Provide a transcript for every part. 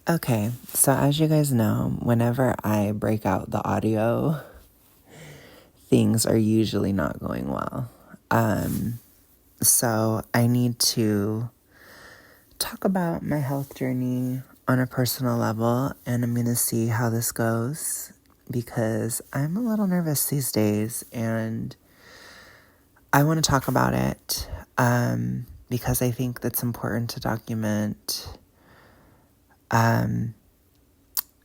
Okay, so as you guys know, whenever I break out the audio, things are usually not going well. So I need to talk about my health journey on a personal level, and I'm going to see how this goes because I'm a little nervous these days, and I want to talk about it because I think that's important to document.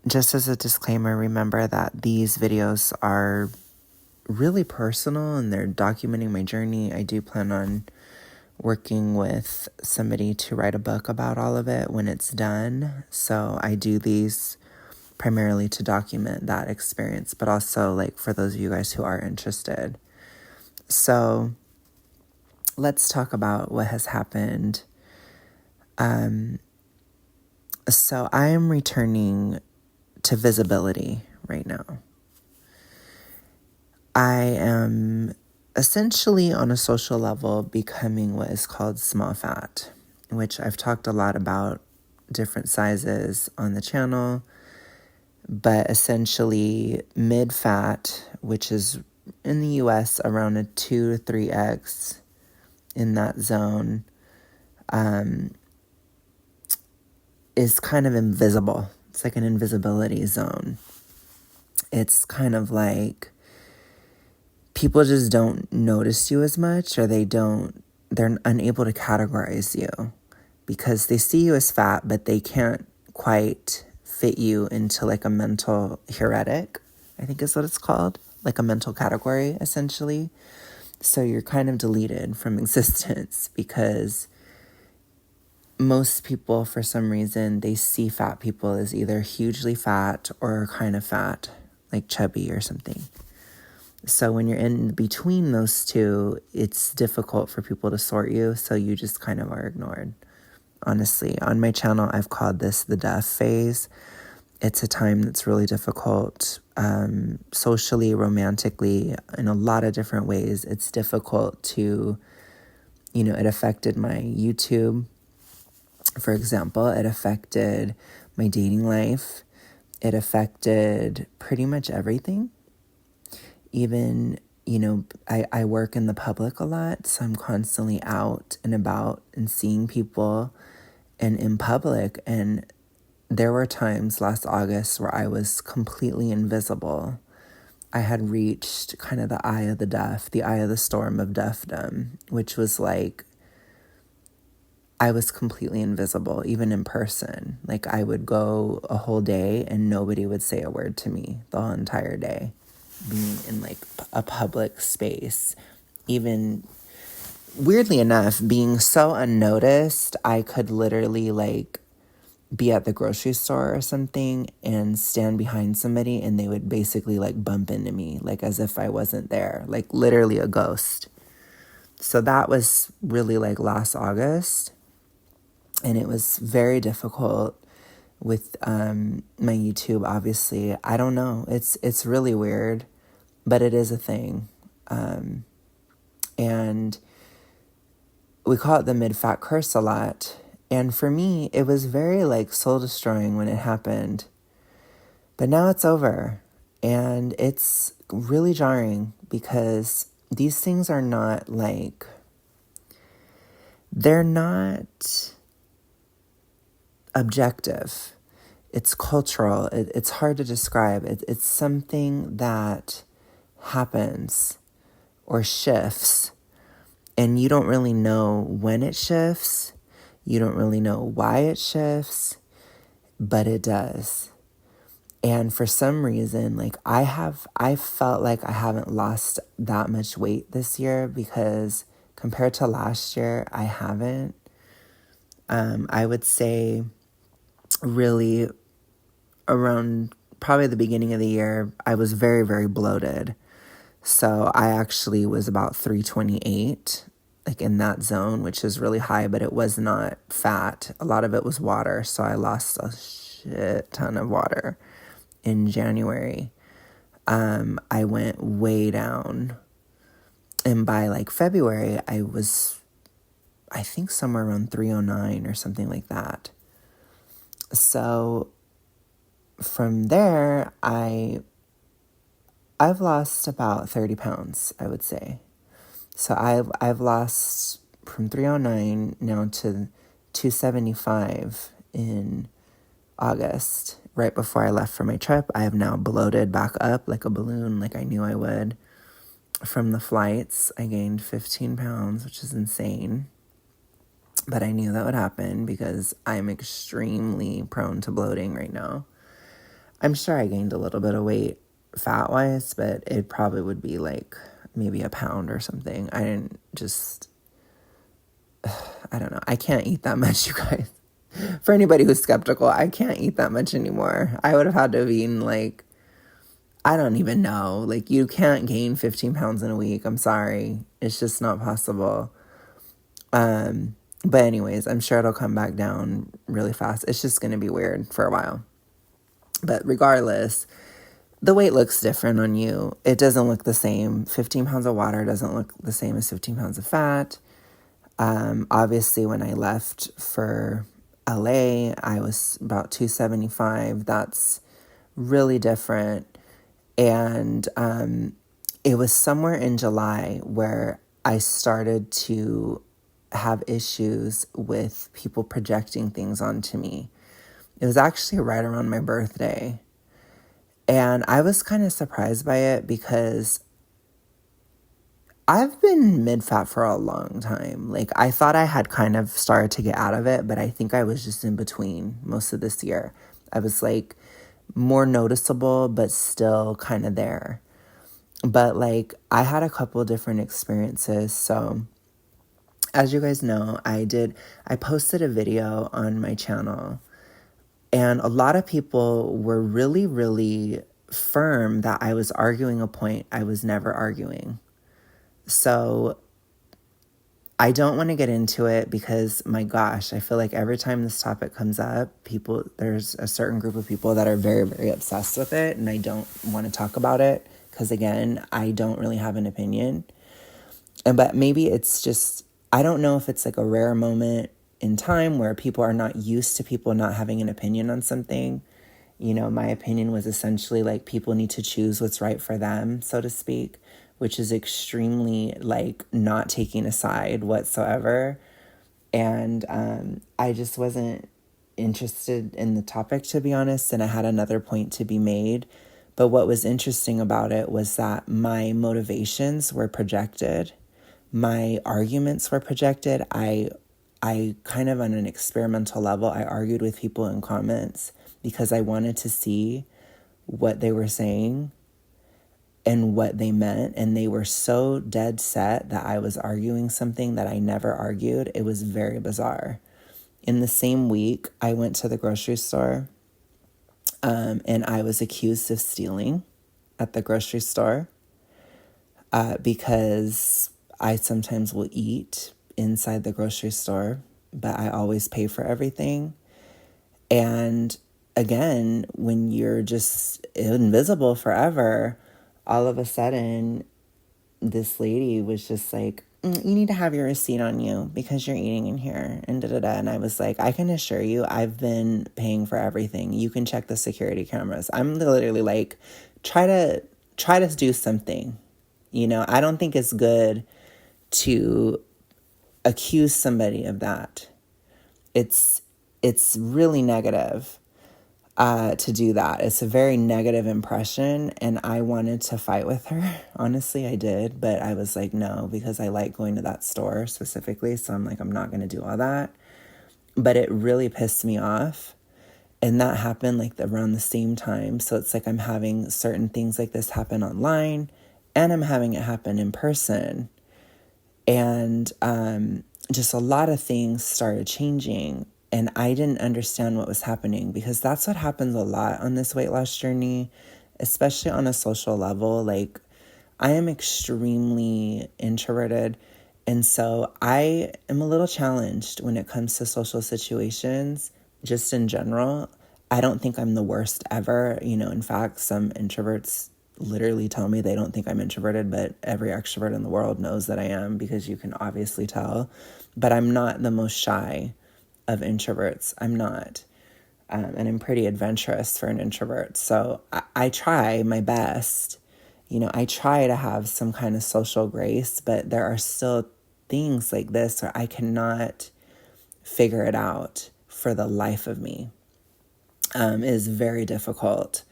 Just as a disclaimer, remember that these videos are really personal and they're documenting my journey. I do plan on working with somebody to write a book about all of it when it's done. So I do these primarily to document that experience, but also like for those of you guys who are interested. So let's talk about what has happened. So I am returning to visibility right now. I am essentially on a social level becoming what is called small fat, which I've talked a lot about different sizes on the channel, but essentially mid fat, which is in the US around a 2 to 3x in that zone, is kind of invisible. It's like an invisibility zone. It's kind of like people just don't notice you as much, or they're unable to categorize you because they see you as fat, but they can't quite fit you into like a mental heuristic, I think is what it's called, like a mental category, essentially. So you're kind of deleted from existence because most people, for some reason, they see fat people as either hugely fat or kind of fat, like chubby or something. So when you're in between those two, it's difficult for people to sort you, so you just kind of are ignored. Honestly, on my channel, I've called this the death phase. It's a time that's really difficult, socially, romantically, in a lot of different ways. It's difficult to, it affected my YouTube, for example. It affected my dating life. It affected pretty much everything. Even, I work in the public a lot, so I'm constantly out and about and seeing people and in public. And there were times last August where I was completely invisible. I had reached kind of the eye of the deaf, the eye of the storm of deafdom, which was like, I was completely invisible, even in person. Like I would go a whole day and nobody would say a word to me the whole entire day. Being in like a public space, even weirdly enough, being so unnoticed, I could literally like be at the grocery store or something and stand behind somebody and they would basically like bump into me, like as if I wasn't there, like literally a ghost. So that was really like last August, and it was very difficult with my YouTube. Obviously, I don't know, it's really weird, but it is a thing. And we call it the mid-fat curse a lot. And for me, it was very like soul-destroying when it happened. But now it's over. And it's really jarring because these things are not like, they're not objective. It's cultural. It's hard to describe. It's something that happens or shifts, and you don't really know when it shifts. You don't really know why it shifts, but it does. And for some reason, like I felt like I haven't lost that much weight this year because compared to last year, I haven't. I would say really around probably the beginning of the year, I was very, very bloated. So I actually was about 328, like in that zone, which is really high, but it was not fat. A lot of it was water. So I lost a shit ton of water in January. I went way down. And by like February, I was, I think somewhere around 309 or something like that. So from there, I've lost about 30 pounds, I would say. So I've lost from 309 now to 275 in August, right before I left for my trip. I have now bloated back up like a balloon, like I knew I would. From the flights, I gained 15 pounds, which is insane. But I knew that would happen because I'm extremely prone to bloating right now. I'm sure I gained a little bit of weight fat-wise, but it probably would be like maybe a pound or something. I don't know. I can't eat that much, you guys. For anybody who's skeptical, I can't eat that much anymore. I would have had to have eaten like, I don't even know. Like, you can't gain 15 pounds in a week. I'm sorry. It's just not possible. But anyways, I'm sure it'll come back down really fast. It's just going to be weird for a while. But regardless, the weight looks different on you. It doesn't look the same. 15 pounds of water doesn't look the same as 15 pounds of fat. Obviously, when I left for LA, I was about 275. That's really different. And it was somewhere in July where I started to have issues with people projecting things onto me. It was actually right around my birthday. And I was kind of surprised by it because I've been mid-fat for a long time. Like, I thought I had kind of started to get out of it, but I think I was just in between most of this year. I was like more noticeable, but still kind of there. But like, I had a couple different experiences. So as you guys know, I posted a video on my channel, and a lot of people were really, really firm that I was arguing a point I was never arguing. So I don't want to get into it because, my gosh, I feel like every time this topic comes up, there's a certain group of people that are very, very obsessed with it, and I don't want to talk about it because, again, I don't really have an opinion. But maybe it's just, I don't know if it's like a rare moment in time where people are not used to people not having an opinion on something. You know, my opinion was essentially like people need to choose what's right for them, so to speak, which is extremely like not taking a side whatsoever. And I just wasn't interested in the topic, to be honest, and I had another point to be made. But what was interesting about it was that my motivations were projected. My arguments were projected. I kind of, on an experimental level, I argued with people in comments because I wanted to see what they were saying and what they meant. And they were so dead set that I was arguing something that I never argued. It was very bizarre. In the same week, I went to the grocery store and I was accused of stealing at the grocery store because I sometimes will eat inside the grocery store, but I always pay for everything. And again, when you're just invisible forever, all of a sudden, this lady was just like, you need to have your receipt on you because you're eating in here, and da-da-da. And I was like, I can assure you, I've been paying for everything. You can check the security cameras. I'm literally like, try to do something. You know, I don't think it's good to accuse somebody of that. It's really negative to do that. It's a very negative impression, and I wanted to fight with her. Honestly, I did, but I was like, no, because I like going to that store specifically, so I'm like, I'm not going to do all that. But it really pissed me off, and that happened like around the same time. So it's like I'm having certain things like this happen online, and I'm having it happen in person. And just a lot of things started changing, and I didn't understand what was happening, because that's what happens a lot on this weight loss journey, especially on a social level. Like, I am extremely introverted, and so I am a little challenged when it comes to social situations, just in general. I don't think I'm the worst ever. You know, in fact, some introverts literally tell me they don't think I'm introverted, but every extrovert in the world knows that I am, because you can obviously tell. But I'm not the most shy of introverts. I'm not. and I'm pretty adventurous for an introvert. So I try my best. I try to have some kind of social grace, but there are still things like this where I cannot figure it out for the life of me. It is very difficult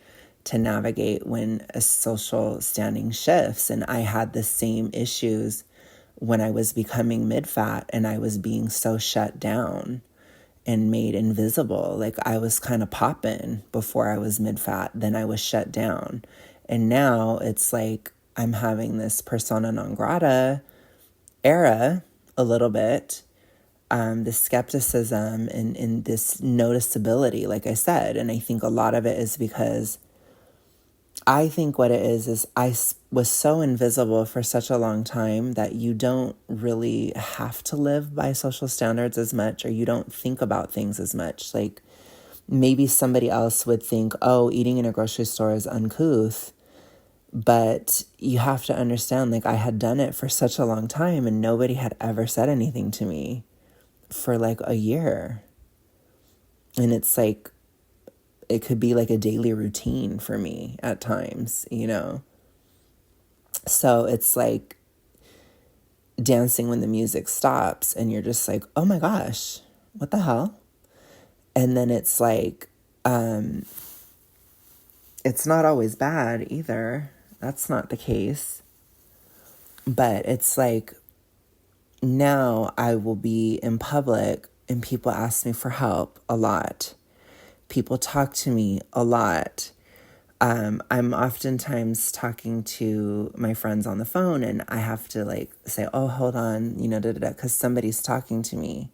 to navigate when a social standing shifts. And I had the same issues when I was becoming mid-fat and I was being so shut down and made invisible. Like I was kind of popping before I was mid-fat, then I was shut down. And now it's like I'm having this persona non grata era a little bit, the skepticism and this noticeability, like I said. And I think a lot of it is because I think what it is I was so invisible for such a long time that you don't really have to live by social standards as much, or you don't think about things as much. Like maybe somebody else would think, oh, eating in a grocery store is uncouth. But you have to understand, like I had done it for such a long time and nobody had ever said anything to me for like a year. And it's like, it could be like a daily routine for me at times, So it's like dancing when the music stops and you're just like, oh my gosh, what the hell? And then it's like, it's not always bad either. That's not the case. But it's like, now I will be in public and people ask me for help a lot. People talk to me a lot. I'm oftentimes talking to my friends on the phone and I have to like say, oh, hold on, because somebody's talking to me.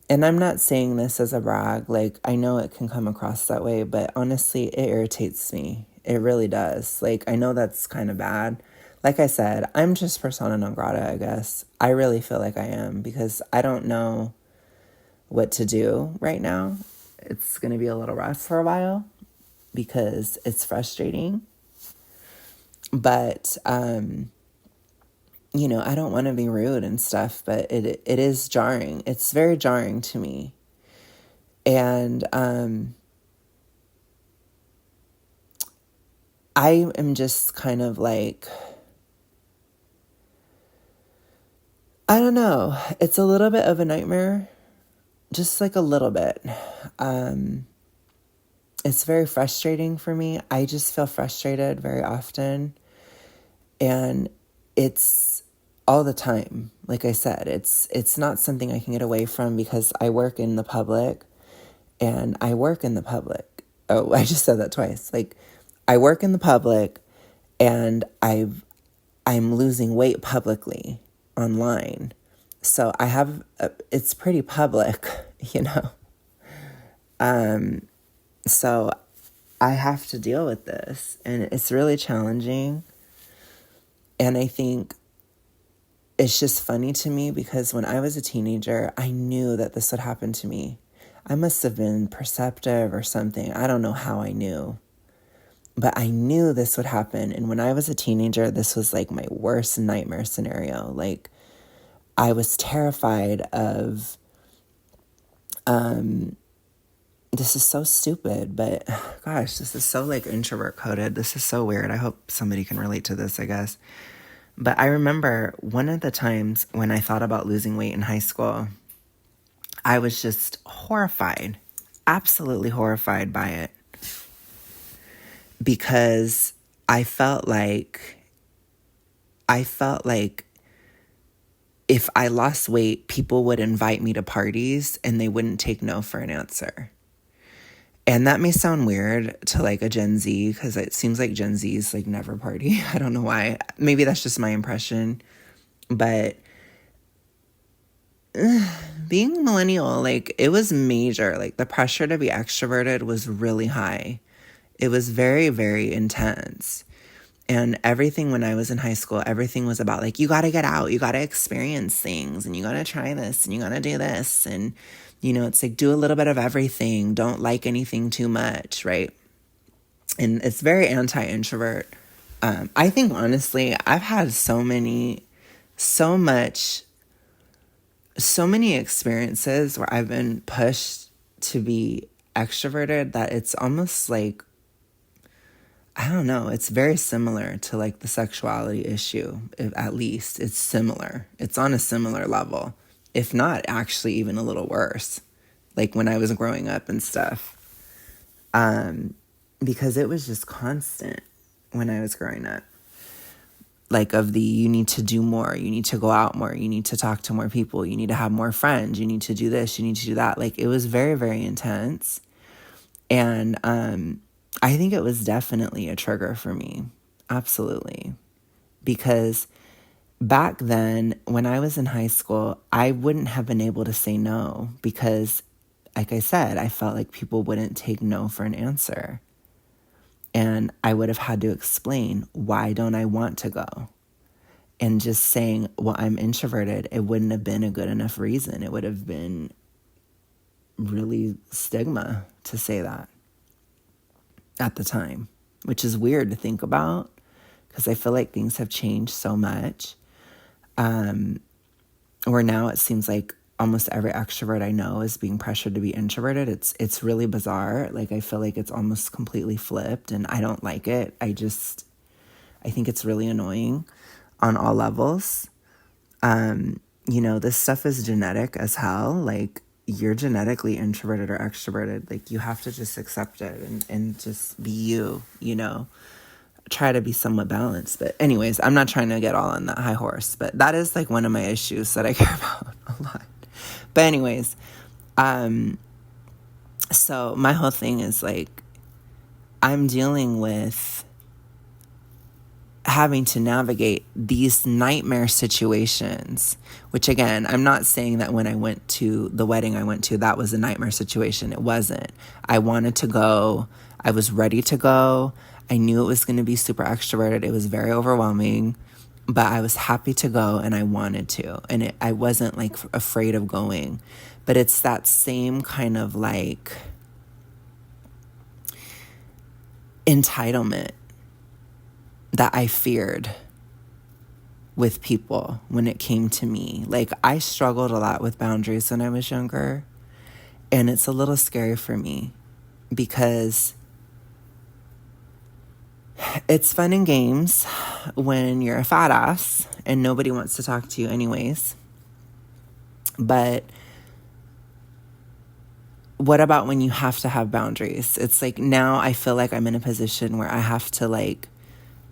And I'm not saying this as a brag. Like, I know it can come across that way, but honestly, it irritates me. It really does. Like, I know that's kind of bad. Like I said, I'm just persona non grata, I guess. I really feel like I am because I don't know what to do right now. It's going to be a little rough for a while because it's frustrating. But, I don't want to be rude and stuff, but it is jarring. It's very jarring to me. And I am just kind of like, I don't know. It's a little bit of a nightmare, just like a little bit. It's very frustrating for me. I just feel frustrated very often. And it's all the time. Like I said, it's not something I can get away from because I work in the public and I work in the public. Oh, I just said that twice. Like I work in the public and I'm losing weight publicly online. So I have, it's pretty public, So I have to deal with this and it's really challenging. And I think it's just funny to me because when I was a teenager, I knew that this would happen to me. I must have been perceptive or something. I don't know how I knew. But I knew this would happen. And when I was a teenager, this was like my worst nightmare scenario. Like I was terrified of, this is so stupid, but gosh, this is so like introvert coded. This is so weird. I hope somebody can relate to this, I guess. But I remember one of the times when I thought about losing weight in high school, I was just horrified, absolutely horrified by it. Because I felt like if I lost weight, people would invite me to parties and they wouldn't take no for an answer. And that may sound weird to like a Gen Z because it seems like Gen Zs like never party. I don't know why. Maybe that's just my impression. But being a millennial, like it was major. Like the pressure to be extroverted was really high. It was very, very intense. And everything when I was in high school, everything was about like, you got to get out, you got to experience things, and you got to try this, and you got to do this. And, it's like, do a little bit of everything. Don't like anything too much, right? And it's very anti-introvert. I think, honestly, I've had so many experiences where I've been pushed to be extroverted that it's almost like, I don't know, it's very similar to like the sexuality issue, at least. It's similar. It's on a similar level, if not actually even a little worse, like when I was growing up and stuff. Because it was just constant when I was growing up. Like you need to do more, you need to go out more, you need to talk to more people, you need to have more friends, you need to do this, you need to do that. Like, it was very, very intense. And I think it was definitely a trigger for me. Absolutely. Because back then, when I was in high school, I wouldn't have been able to say no because, like I said, I felt like people wouldn't take no for an answer. And I would have had to explain, why don't I want to go? And just saying, well, I'm introverted, it wouldn't have been a good enough reason. It would have been really stigma to say that at the time, which is weird to think about because I feel like things have changed so much. Where now it seems like almost every extrovert I know is being pressured to be introverted. It's really bizarre. Like, I feel like it's almost completely flipped, and I don't like it. I think it's really annoying on all levels. This stuff is genetic as hell. Like, you're genetically introverted or extroverted. Like, you have to just accept it and just be you, try to be somewhat balanced. But anyways, I'm not trying to get all on that high horse, but that is like one of my issues that I care about a lot. But anyways, so my whole thing is like, I'm dealing with having to navigate these nightmare situations, which again, I'm not saying that when I went to the wedding I went to, that was a nightmare situation. It wasn't. I wanted to go. I was ready to go. I knew it was going to be super extroverted. It was very overwhelming, but I was happy to go and I wanted to. And I wasn't like afraid of going, but it's that same kind of like entitlement that I feared with people when it came to me. Like, I struggled a lot with boundaries when I was younger, and it's a little scary for me because it's fun and games when you're a fat ass and nobody wants to talk to you anyways. But what about when you have to have boundaries? It's like, now I feel like I'm in a position where I have to like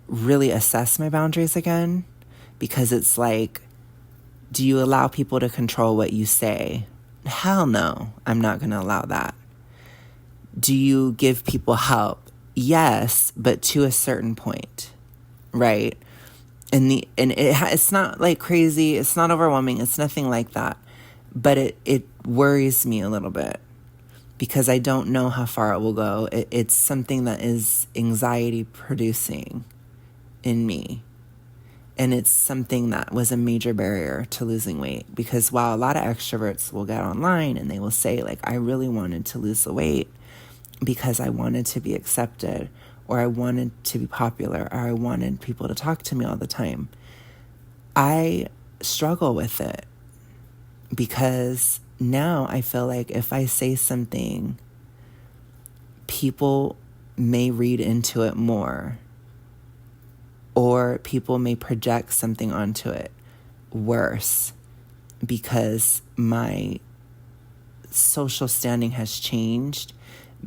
really assess my boundaries again, because it's like, do you allow people to control what you say? Hell no, I'm not going to allow that. Do you give people help? Yes, but to a certain point, right? It's not like crazy, it's not overwhelming, it's nothing like that, but it worries me a little bit because I don't know how far it will go. It's something that is anxiety producing in me. And it's something that was a major barrier to losing weight, because while a lot of extroverts will get online and they will say like, I really wanted to lose the weight because I wanted to be accepted, or I wanted to be popular, or I wanted people to talk to me all the time. I struggle with it because now I feel like if I say something, people may read into it more, or people may project something onto it worse, because my social standing has changed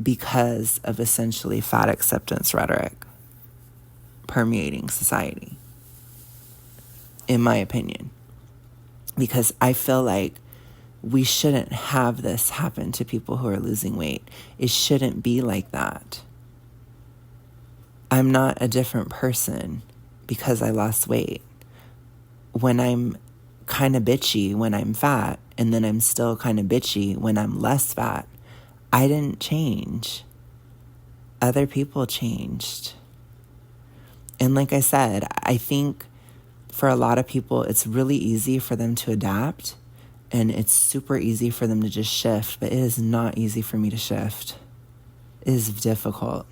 because of essentially fat acceptance rhetoric permeating society, in my opinion. Because I feel like we shouldn't have this happen to people who are losing weight. It shouldn't be like that. I'm not a different person because I lost weight. When I'm kind of bitchy when I'm fat, and then I'm still kind of bitchy when I'm less fat, I didn't change. Other people changed. And like I said, I think for a lot of people, it's really easy for them to adapt, and it's super easy for them to just shift, but it is not easy for me to shift. It is difficult.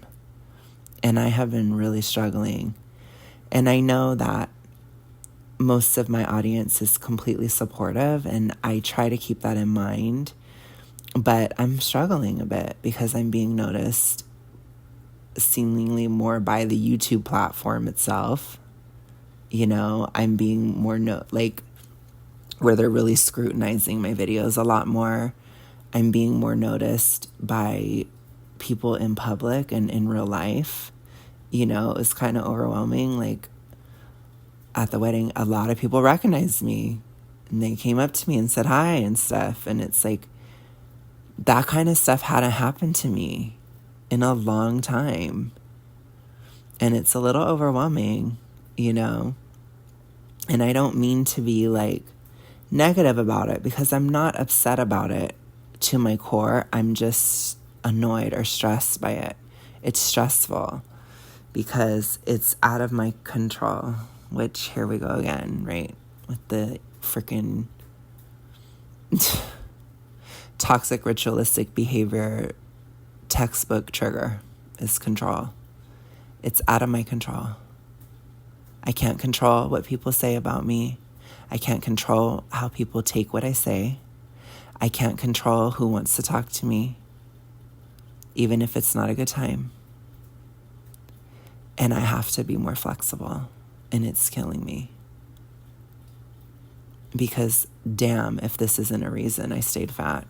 And I have been really struggling. And I know that most of my audience is completely supportive, and I try to keep that in mind But I'm struggling a bit because I'm being noticed seemingly more by the YouTube platform itself. I'm being more where they're really scrutinizing my videos a lot more. I'm being more noticed by people in public and in real life. It's kind of overwhelming. Like at the wedding, a lot of people recognized me and they came up to me and said hi and stuff. And it's like, that kind of stuff hadn't happened to me in a long time. And it's a little overwhelming, And I don't mean to be like negative about it because I'm not upset about it to my core. I'm just annoyed or stressed by it. It's stressful because it's out of my control, which here we go again, right? With the freaking toxic ritualistic behavior textbook trigger is control. It's out of my control. I can't control what people say about me. I can't control how people take what I say. I can't control who wants to talk to me, even if it's not a good time. And I have to be more flexible, and it's killing me. Because damn, if this isn't a reason I stayed fat.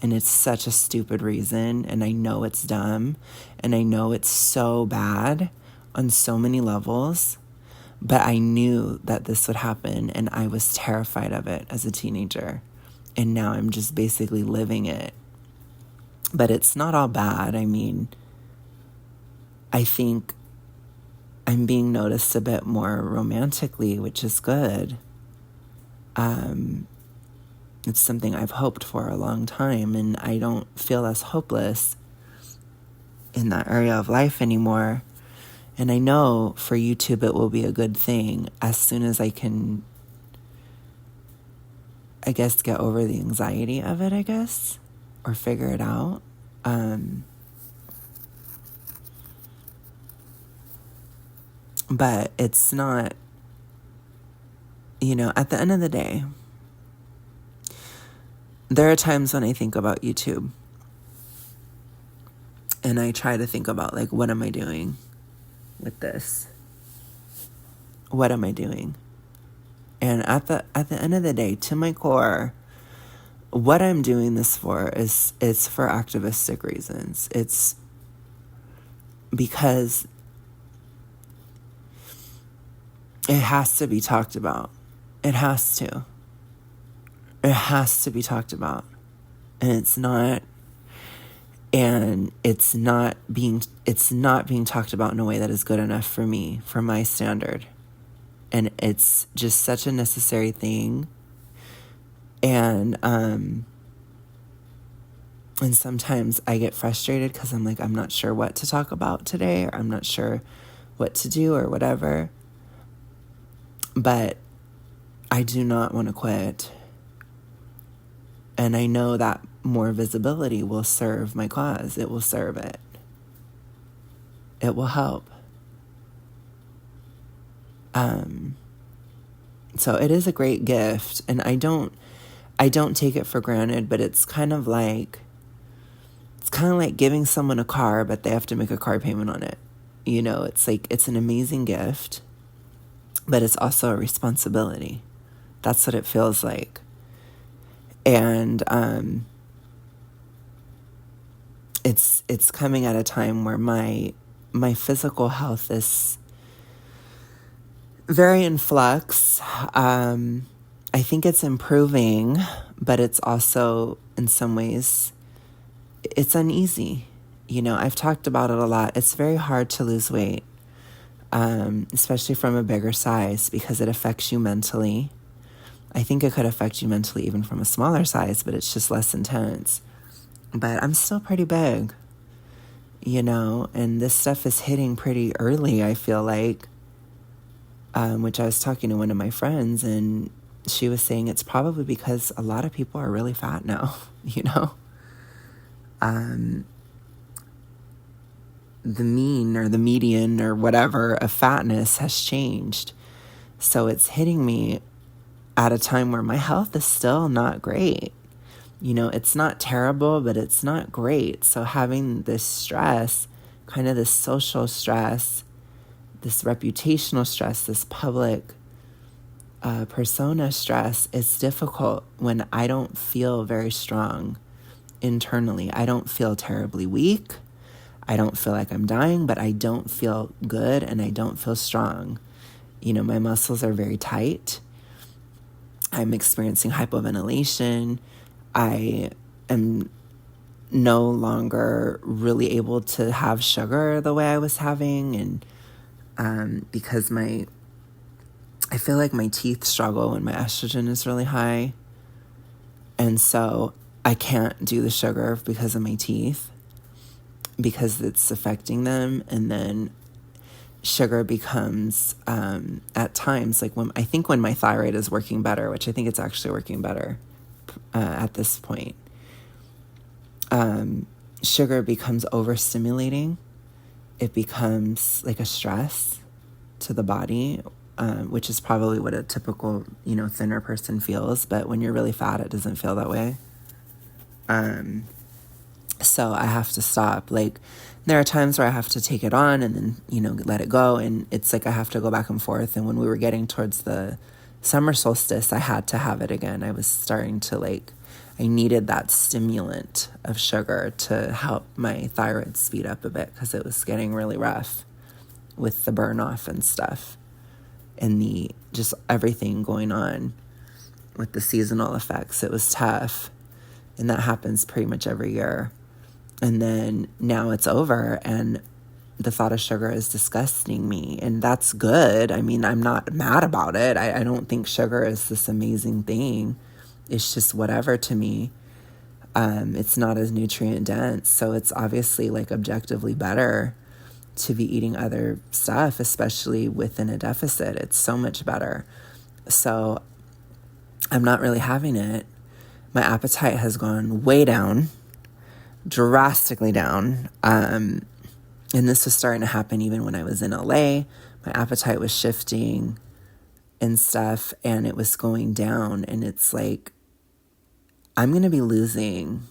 And it's such a stupid reason, and I know it's dumb, and I know it's so bad on so many levels, but I knew that this would happen, and I was terrified of it as a teenager. And now I'm just basically living it. But it's not all bad. I mean, I think I'm being noticed a bit more romantically, which is good. It's something I've hoped for a long time, and I don't feel as hopeless in that area of life anymore. And I know for YouTube it will be a good thing as soon as I can, I guess, get over the anxiety of it, or figure it out. But it's not, at the end of the day, there are times when I think about YouTube and I try to think about, like, what am I doing with this? What am I doing? And at the end of the day, to my core, what I'm doing this for is it's for activistic reasons. It's because it has to be talked about. It has to. It has to be talked about. And it's not being talked about in a way that is good enough for me, for my standard. And it's just such a necessary thing. And sometimes I get frustrated because I'm like, I'm not sure what to talk about today, or I'm not sure what to do or whatever. But I do not want to quit. And I know that more visibility will serve my cause. It will serve it. It will help. So it is a great gift, and I don't take it for granted, but it's kind of like giving someone a car, but they have to make a car payment on it. It's like, it's an amazing gift, but it's also a responsibility. That's what it feels like. And it's coming at a time where my physical health is very in flux. I think it's improving, but it's also, in some ways, it's uneasy. I've talked about it a lot. It's very hard to lose weight, especially from a bigger size, because it affects you mentally. I think it could affect you mentally even from a smaller size, but it's just less intense. But I'm still pretty big, and this stuff is hitting pretty early, I feel like, which I was talking to one of my friends, and she was saying it's probably because a lot of people are really fat now, The mean or the median or whatever of fatness has changed. So it's hitting me at a time where my health is still not great. It's not terrible, but it's not great. So having this stress, kind of this social stress, this reputational stress, this public persona stress, is difficult when I don't feel very strong internally. I don't feel terribly weak. I don't feel like I'm dying, but I don't feel good and I don't feel strong. My muscles are very tight. I'm experiencing hypoventilation. I am no longer really able to have sugar the way I was having. And because I feel like my teeth struggle when my estrogen is really high. And so I can't do the sugar because of my teeth, because it's affecting them. And then sugar becomes, at times, like when my thyroid is working better, which I think it's actually working better at this point, sugar becomes overstimulating. It becomes like a stress to the body, which is probably what a typical, thinner person feels. But when you're really fat, it doesn't feel that way. So I have to stop. Like, there are times where I have to take it on and then, let it go. And it's like I have to go back and forth. And when we were getting towards the summer solstice, I had to have it again. I was starting to I needed that stimulant of sugar to help my thyroid speed up a bit, because it was getting really rough with the burn off and stuff. And just everything going on with the seasonal effects. It was tough. And that happens pretty much every year. And then now it's over, and the thought of sugar is disgusting me. And that's good. I mean, I'm not mad about it. I don't think sugar is this amazing thing. It's just whatever to me. It's not as nutrient dense. So it's obviously objectively better to be eating other stuff, especially within a deficit. It's so much better. So I'm not really having it. My appetite has gone way down, drastically down. And this was starting to happen even when I was in LA. My appetite was shifting and stuff, and it was going down. And it's like, I'm going to be losing,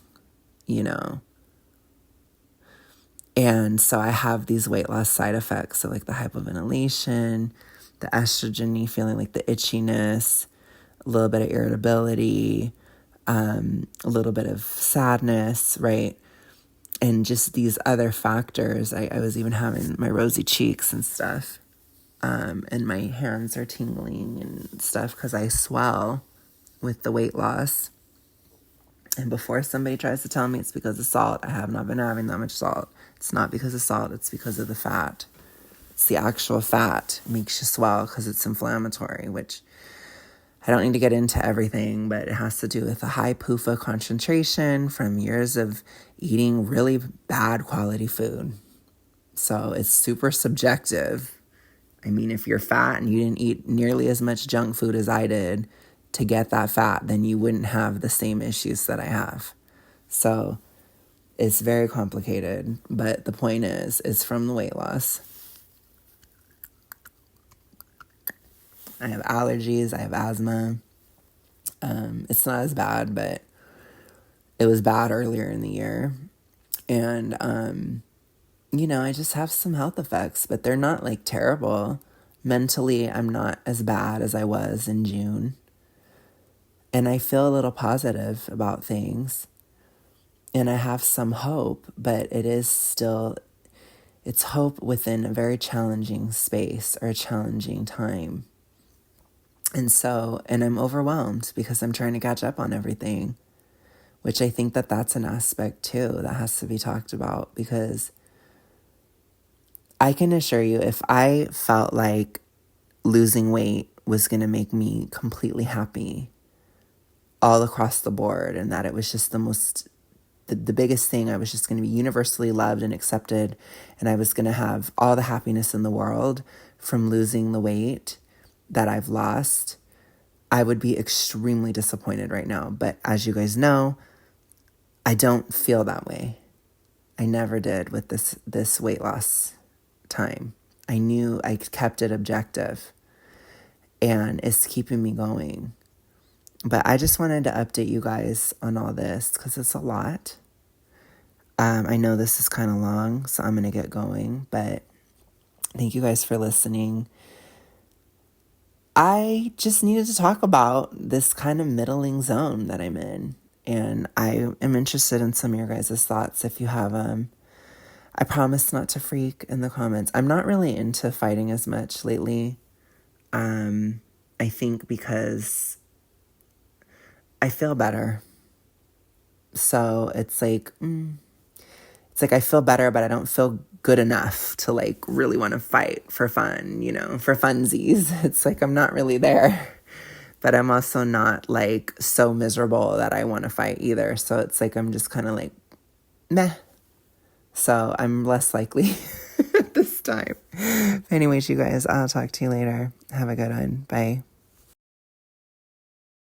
And so I have these weight loss side effects. So the hypoventilation, the estrogen-y feeling, the itchiness, a little bit of irritability, a little bit of sadness, right? And just these other factors. I was even having my rosy cheeks and stuff. And my hands are tingling and stuff because I swell with the weight loss. And before somebody tries to tell me it's because of salt, I have not been having that much salt. It's not because of salt, it's because of the fat. It's the actual fat. It makes you swell because it's inflammatory, which I don't need to get into everything, but it has to do with a high PUFA concentration from years of eating really bad quality food. So it's super subjective. I mean, if you're fat and you didn't eat nearly as much junk food as I did to get that fat, then you wouldn't have the same issues that I have. So it's very complicated, but the point is, it's from the weight loss. I have allergies, I have asthma. It's not as bad, but it was bad earlier in the year. And, I just have some health effects, but they're not terrible. Mentally, I'm not as bad as I was in June. And I feel a little positive about things. And I have some hope, but it's hope within a very challenging space or a challenging time. And I'm overwhelmed because I'm trying to catch up on everything, which I think that's an aspect too that has to be talked about, because I can assure you, if I felt like losing weight was going to make me completely happy all across the board, and that it was just the biggest thing, I was just going to be universally loved and accepted, and I was going to have all the happiness in the world from losing the weight that I've lost, I would be extremely disappointed right now. But as you guys know, I don't feel that way. I never did with this weight loss time. I knew I kept it objective, and it's keeping me going. But I just wanted to update you guys on all this because it's a lot. I know this is kind of long, so I'm going to get going. But thank you guys for listening. I just needed to talk about this kind of middling zone that I'm in. And I am interested in some of your guys' thoughts if you have them. I promise not to freak in the comments. I'm not really into fighting as much lately. I think because I feel better. So it's like I feel better, but I don't feel good enough to like really want to fight for fun, for funsies. It's like I'm not really there. But I'm also not like so miserable that I want to fight either. So it's like I'm just kind of like meh. So I'm less likely this time. Anyways, you guys, I'll talk to you later. Have a good one. Bye.